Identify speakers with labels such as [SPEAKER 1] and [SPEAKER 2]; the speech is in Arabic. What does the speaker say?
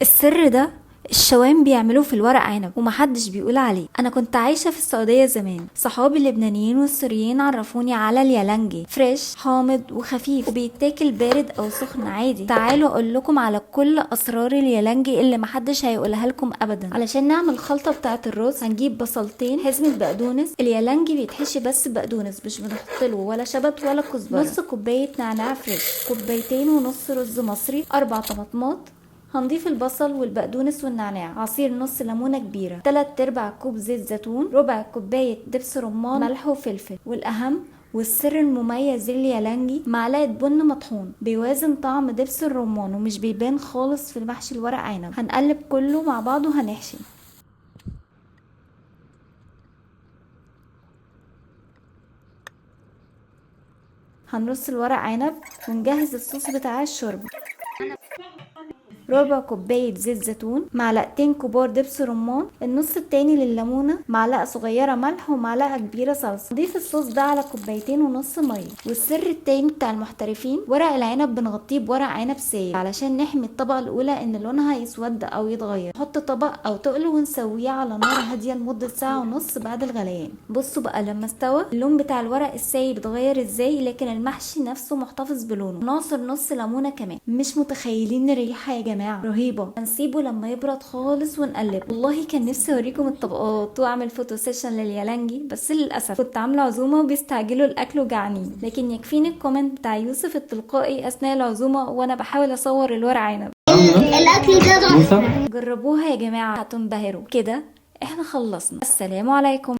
[SPEAKER 1] السر ده الشوام بيعملوه في الورق عنب ومحدش بيقول عليه. انا كنت عايشه في السعوديه زمان، صحابي اللبنانيين والسوريين عرفوني على اليالنجي، فريش حامض وخفيف وبيتاكل بارد او سخن عادي. تعالوا اقول لكم على كل اسرار اليالنجي اللي محدش هيقولها لكم ابدا. علشان نعمل الخلطه بتاعه الرز هنجيب بصلتين، حزمه بقدونس. اليالنجي بيتحشي بس بقدونس، مش بنحط له ولا شبت ولا كزبره. نص كوبايه نعناع فريش، كوبايتين ونص رز مصري، 4 طماطمات. هنضيف البصل والبقدونس والنعناع، عصير نص ليمونه كبيره، 3/4 كوب زيت زيتون، ربع كوبايه دبس رمان، ملح وفلفل، والاهم والسر المميز اليالنجي معلقه بن مطحون بيوازن طعم دبس الرمان ومش بيبان خالص في المحشي الورق عنب. هنقلب كله مع بعض وهنحشي. هنرص الورق عنب ونجهز الصوص بتاع الشوربه. ربع كوباية زيت زيتون، معلقتين كبار دبس رمان، النص التاني لليمونة، معلقة صغيرة ملح ومعلقة كبيرة صلصة. نضيف الصوص ده على كوبايتين ونص مية. والسر التاني بتاع المحترفين، ورق العنب بنغطيه بورق عنب سايب علشان نحمي الطبقة الأولى إن لونها يسود أو يتغير. نحط طبق أو تقل ونسويه على نار هادية لمدة ساعة ونص بعد الغليان. بصوا بقى لما استوى اللون بتاع الورق السايب اتغير ازاي، لكن المحشي نفسه محتفظ بلونه. نعصر نص ليمونة كمان. مش متخيلين الريحة يا جماعة رهيبة. هنسيبه لما يبرد خالص ونقلب. والله كان نفسي اوريكم الطبقات واعمل فوتو سيشن لليالنجي، بس للاسف كنت عامله عزومه وبيستعجلوا الاكل وجعانين. لكن يكفيني الكومنت بتاع يوسف التلقائي اثناء العزومه وانا بحاول اصور الورق عنب.
[SPEAKER 2] الاكل ده تحفة.
[SPEAKER 1] جربوها يا جماعه هتنبهروا. كده احنا خلصنا. السلام عليكم.